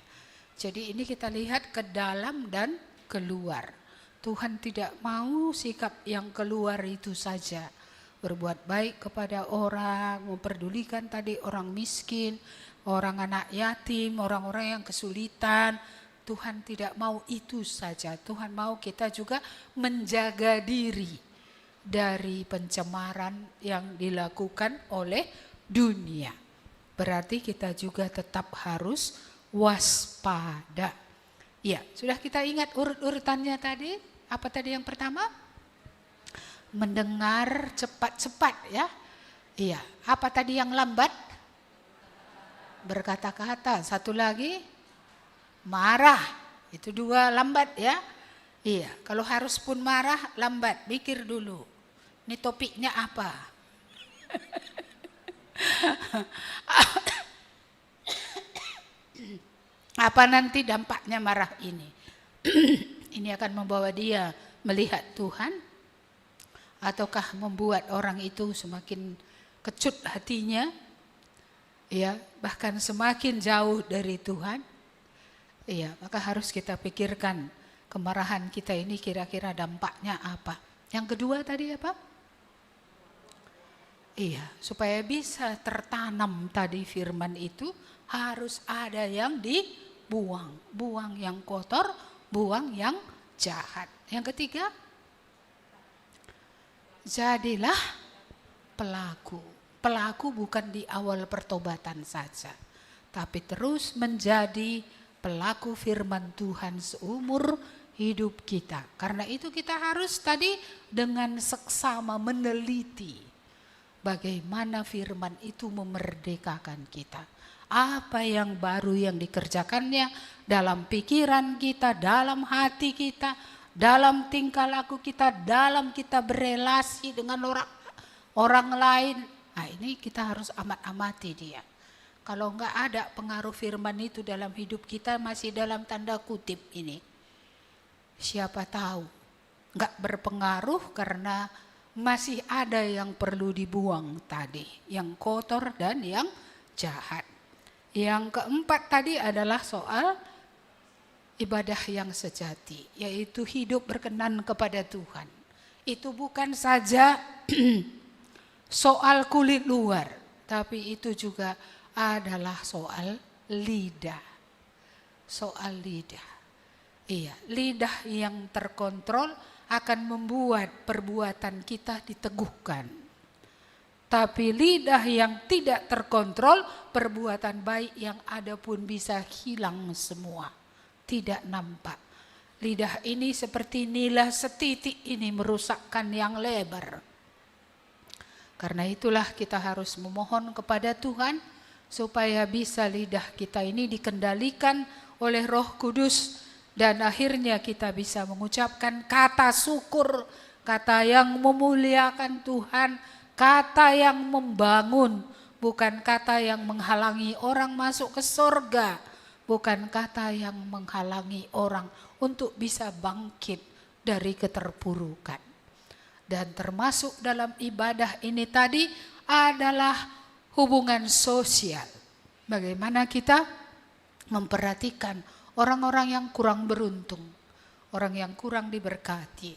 Jadi ini kita lihat ke dalam dan keluar. Tuhan tidak mau sikap yang keluar itu saja. Berbuat baik kepada orang, memperdulikan tadi orang miskin, orang anak yatim, orang-orang yang kesulitan. Tuhan tidak mau itu saja. Tuhan mau kita juga menjaga diri dari pencemaran yang dilakukan oleh dunia. Berarti kita juga tetap harus waspada. Ya, sudah kita ingat urut-urutannya tadi? Apa tadi yang pertama? Mendengar cepat-cepat ya. Iya, apa tadi yang lambat? berkata-kata. Satu lagi marah. Itu 2 lambat ya. Iya, kalau harus pun marah lambat, mikir dulu. Ini topiknya apa? Apa nanti dampaknya marah ini? Ini akan membawa dia melihat Tuhan, ataukah membuat orang itu semakin kecut hatinya, ya, bahkan semakin jauh dari Tuhan. Iya, maka harus kita pikirkan kemarahan kita ini kira-kira dampaknya apa. Yang kedua tadi apa? Iya, supaya bisa tertanam tadi firman itu harus ada yang dibuang. Buang yang kotor, buang yang jahat. Yang ketiga, jadilah pelaku. Pelaku bukan di awal pertobatan saja, tapi terus menjadi pelaku firman Tuhan seumur hidup kita. Karena itu kita harus tadi dengan seksama meneliti bagaimana firman itu memerdekakan kita. Apa yang baru yang dikerjakannya dalam pikiran kita, dalam hati kita, dalam tingkah laku kita, dalam kita berelasi dengan orang lain. Nah, ini kita harus amat-amati dia. Kalau enggak ada pengaruh firman itu dalam hidup kita, masih dalam tanda kutip ini, siapa tahu enggak berpengaruh karena masih ada yang perlu dibuang tadi, yang kotor dan yang jahat. Yang keempat tadi adalah soal ibadah yang sejati, yaitu hidup berkenan kepada Tuhan. Itu bukan saja soal kulit luar, tapi itu juga adalah soal lidah. Soal lidah. Iya, lidah yang terkontrol akan membuat perbuatan kita diteguhkan. Tapi lidah yang tidak terkontrol, perbuatan baik yang ada pun bisa hilang semua. Tidak nampak. Lidah ini seperti nila setitik ini merusakkan yang lebar. Karena itulah kita harus memohon kepada Tuhan supaya bisa lidah kita ini dikendalikan oleh Roh Kudus. Dan akhirnya kita bisa mengucapkan kata syukur, kata yang memuliakan Tuhan, kata yang membangun, bukan kata yang menghalangi orang masuk ke surga, bukan kata yang menghalangi orang untuk bisa bangkit dari keterpurukan. Dan termasuk dalam ibadah ini tadi adalah hubungan sosial. Bagaimana kita memperhatikan orang-orang yang kurang beruntung, orang yang kurang diberkati,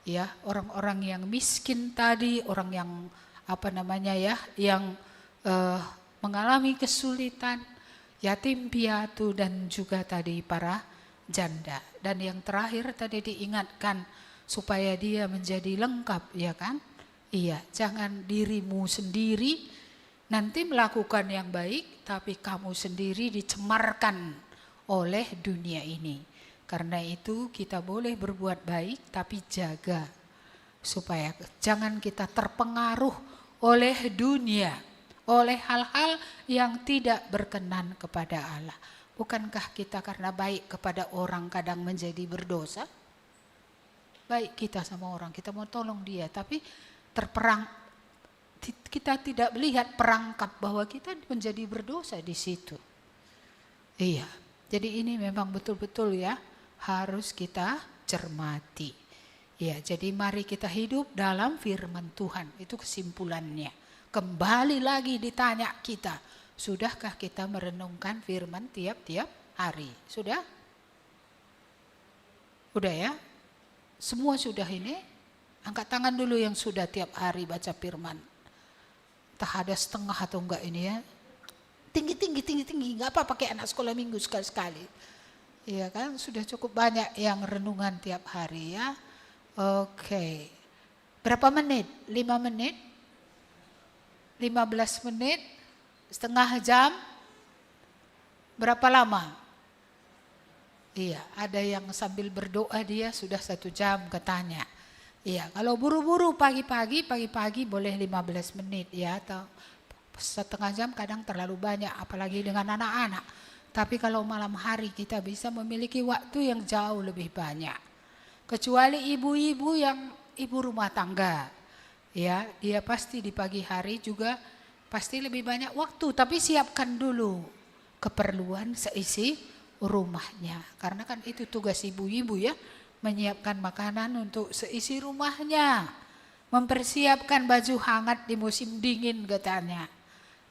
ya, orang-orang yang miskin tadi, orang yang yang mengalami kesulitan, yatim piatu dan juga tadi para janda. Dan yang terakhir tadi diingatkan supaya dia menjadi lengkap, ya kan? Iya, jangan dirimu sendiri nanti melakukan yang baik, tapi kamu sendiri dicemarkan oleh dunia ini. Karena itu kita boleh berbuat baik, tapi jaga supaya jangan kita terpengaruh oleh dunia, oleh hal-hal yang tidak berkenan kepada Allah. Bukankah kita karena baik kepada orang kadang menjadi berdosa? Baik kita sama orang, kita mau tolong dia, tapi kita tidak melihat perangkap bahwa kita menjadi berdosa di situ. Iya. Jadi ini memang betul-betul ya harus kita cermati. Ya, jadi mari kita hidup dalam firman Tuhan. Itu kesimpulannya. Kembali lagi ditanya kita, sudahkah kita merenungkan firman tiap-tiap hari? Sudah? Udah ya? Semua sudah ini? Angkat tangan dulu yang sudah tiap hari baca firman. Entah ada setengah atau enggak ini ya. Tinggi, nggak apa pakai anak sekolah minggu sekali-sekali. Iya kan, sudah cukup banyak yang renungan tiap hari ya. Oke. Berapa menit? 5 menit? 15 menit? Setengah jam? Berapa lama? Iya, ada yang sambil berdoa dia sudah 1 jam katanya. Iya, kalau buru-buru pagi-pagi boleh 15 menit ya, atau setengah jam kadang terlalu banyak, apalagi dengan anak-anak. Tapi kalau malam hari kita bisa memiliki waktu yang jauh lebih banyak. Kecuali ibu-ibu yang ibu rumah tangga, ya, dia pasti di pagi hari juga pasti lebih banyak waktu. Tapi siapkan dulu keperluan seisi rumahnya. Karena kan itu tugas ibu-ibu ya, menyiapkan makanan untuk seisi rumahnya. Mempersiapkan baju hangat di musim dingin katanya.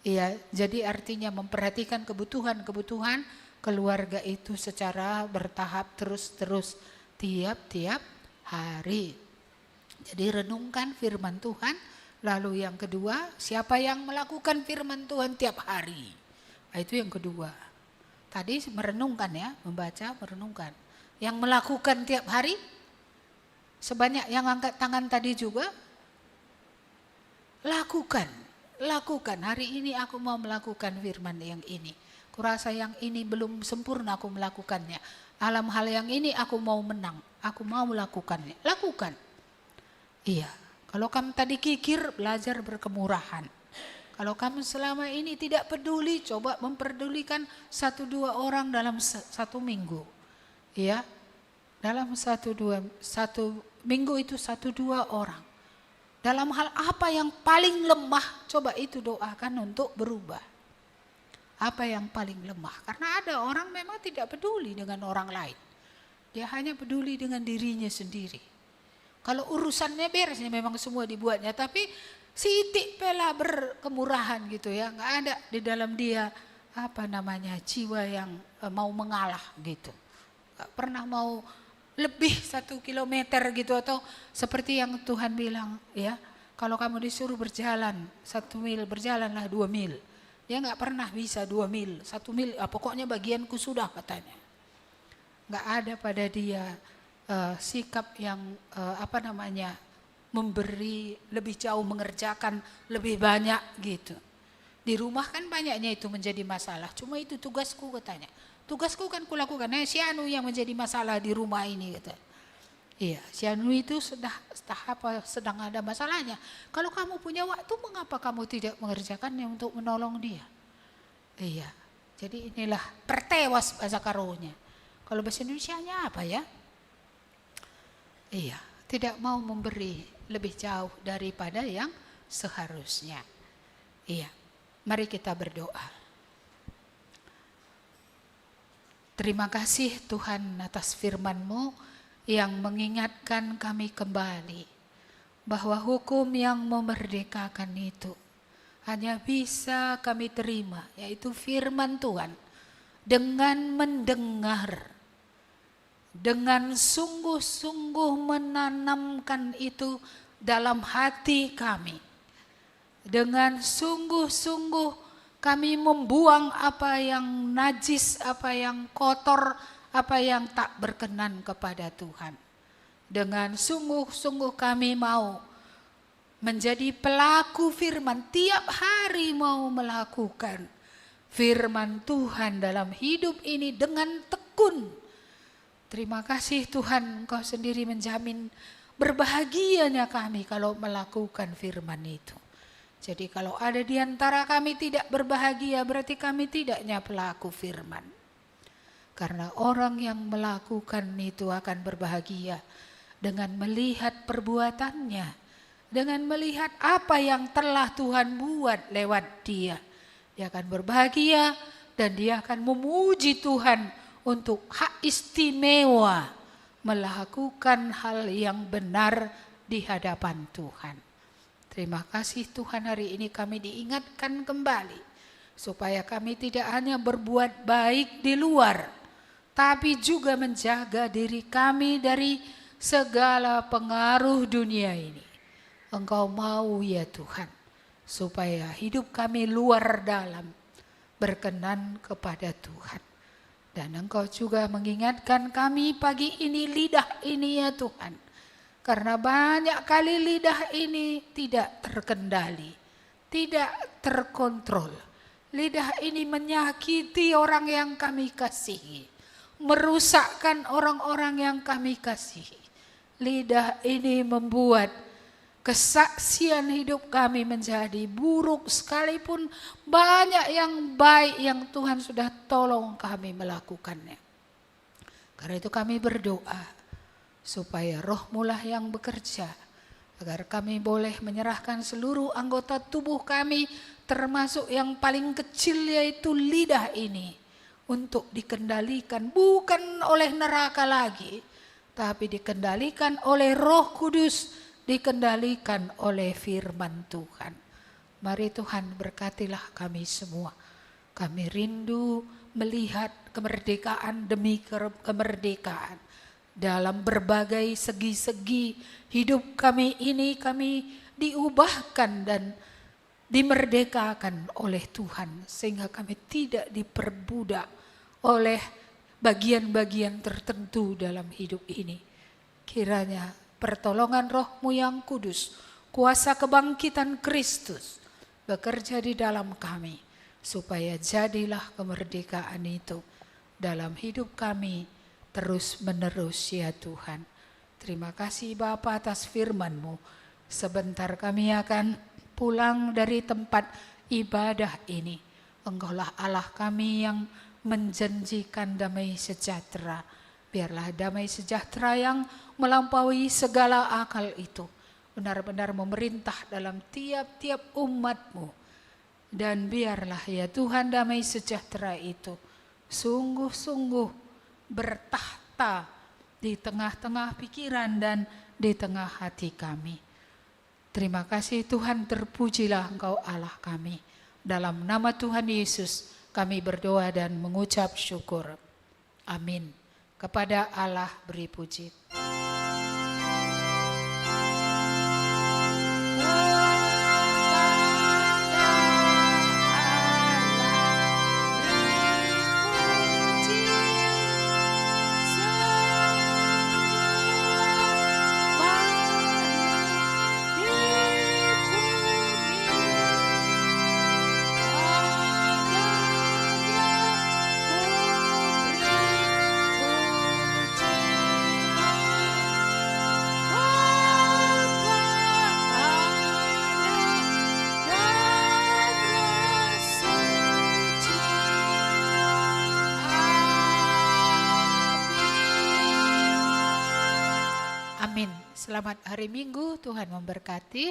Iya, jadi artinya memperhatikan kebutuhan-kebutuhan keluarga itu secara bertahap terus-terus tiap-tiap hari. Jadi renungkan firman Tuhan. Lalu yang kedua, siapa yang melakukan firman Tuhan tiap hari? Nah, itu yang kedua. Tadi merenungkan ya, membaca, merenungkan. Yang melakukan tiap hari, sebanyak yang angkat tangan tadi juga, lakukan. Hari ini aku mau melakukan firman yang ini. Kurasa yang ini belum sempurna aku melakukannya. Dalam hal yang ini aku mau menang. Aku mau melakukannya. Lakukan. Iya. Kalau kamu tadi kikir, belajar berkemurahan. Kalau kamu selama ini tidak peduli, coba memperdulikan 1-2 orang dalam 1 minggu. Iya. Dalam 1 minggu itu 1-2 orang. Dalam hal apa yang paling lemah, coba itu doakan untuk berubah. Apa yang paling lemah? Karena ada orang memang tidak peduli dengan orang lain. Dia hanya peduli dengan dirinya sendiri. Kalau urusannya beres, memang semua dibuatnya. Tapi sitik pela berkemurahan gitu ya. Nggak ada di dalam dia jiwa yang mau mengalah gitu. Nggak pernah mau lebih 1 kilometer gitu, atau seperti yang Tuhan bilang ya, kalau kamu disuruh berjalan 1 mil, berjalanlah 2 mil. Dia nggak pernah bisa 2 mil, 1 mil, pokoknya bagianku sudah katanya. Nggak ada pada dia sikap yang memberi lebih jauh, mengerjakan lebih banyak gitu. Di rumah kan banyaknya itu menjadi masalah, cuma itu tugasku katanya. Tugasku kan kulakukan. Si Anu yang menjadi masalah di rumah ini kata. Iya, si Anu itu sedang ada masalahnya. Kalau kamu punya waktu, mengapa kamu tidak mengerjakannya untuk menolong dia? Iya. Jadi inilah pertewas bahasa karonya. Kalau bahasa Indonesianya apa ya? Iya, tidak mau memberi lebih jauh daripada yang seharusnya. Iya. Mari kita berdoa. Terima kasih Tuhan atas firman-Mu yang mengingatkan kami kembali bahwa hukum yang memerdekakan itu hanya bisa kami terima, yaitu firman Tuhan, dengan mendengar, dengan sungguh-sungguh menanamkan itu dalam hati kami, dengan sungguh-sungguh kami membuang apa yang najis, apa yang kotor, apa yang tak berkenan kepada Tuhan. Dengan sungguh-sungguh kami mau menjadi pelaku firman, tiap hari mau melakukan firman Tuhan dalam hidup ini dengan tekun. Terima kasih Tuhan, Engkau sendiri menjamin berbahagianya kami kalau melakukan firman itu. Jadi kalau ada di antara kami tidak berbahagia, berarti kami tidaknya pelaku firman. Karena orang yang melakukan itu akan berbahagia dengan melihat perbuatannya, dengan melihat apa yang telah Tuhan buat lewat dia. Dia akan berbahagia dan dia akan memuji Tuhan untuk hak istimewa melakukan hal yang benar di hadapan Tuhan. Terima kasih Tuhan, hari ini kami diingatkan kembali supaya kami tidak hanya berbuat baik di luar, tapi juga menjaga diri kami dari segala pengaruh dunia ini. Engkau mau ya Tuhan, supaya hidup kami luar dalam berkenan kepada Tuhan. Dan Engkau juga mengingatkan kami pagi ini, lidah ini ya Tuhan. Karena banyak kali lidah ini tidak terkendali, tidak terkontrol. Lidah ini menyakiti orang yang kami kasihi, merusakkan orang-orang yang kami kasihi. Lidah ini membuat kesaksian hidup kami menjadi buruk sekalipun banyak yang baik yang Tuhan sudah tolong kami melakukannya. Karena itu kami berdoa supaya Roh-Mu lah yang bekerja, agar kami boleh menyerahkan seluruh anggota tubuh kami, termasuk yang paling kecil yaitu lidah ini, untuk dikendalikan bukan oleh neraka lagi, tapi dikendalikan oleh Roh Kudus, dikendalikan oleh firman Tuhan. Mari Tuhan berkatilah kami semua. Kami rindu melihat kemerdekaan demi kemerdekaan. Dalam berbagai segi-segi hidup kami ini, kami diubahkan dan dimerdekakan oleh Tuhan, sehingga kami tidak diperbudak oleh bagian-bagian tertentu dalam hidup ini. Kiranya pertolongan Roh-Mu yang kudus, kuasa kebangkitan Kristus bekerja di dalam kami, supaya jadilah kemerdekaan itu dalam hidup kami terus menerus ya Tuhan. Terima kasih Bapa atas firman-Mu. Sebentar kami akan pulang dari tempat ibadah ini. Engkaulah Allah kami yang menjanjikan damai sejahtera. Biarlah damai sejahtera yang melampaui segala akal itu benar-benar memerintah dalam tiap-tiap umat-Mu. Dan biarlah ya Tuhan damai sejahtera itu sungguh-sungguh bertahta di tengah-tengah pikiran dan di tengah hati kami. Terima kasih Tuhan, terpujilah Engkau Allah kami. Dalam nama Tuhan Yesus kami berdoa dan mengucap syukur. Amin. Kepada Allah beri puji. Amin. Selamat hari Minggu, Tuhan memberkati.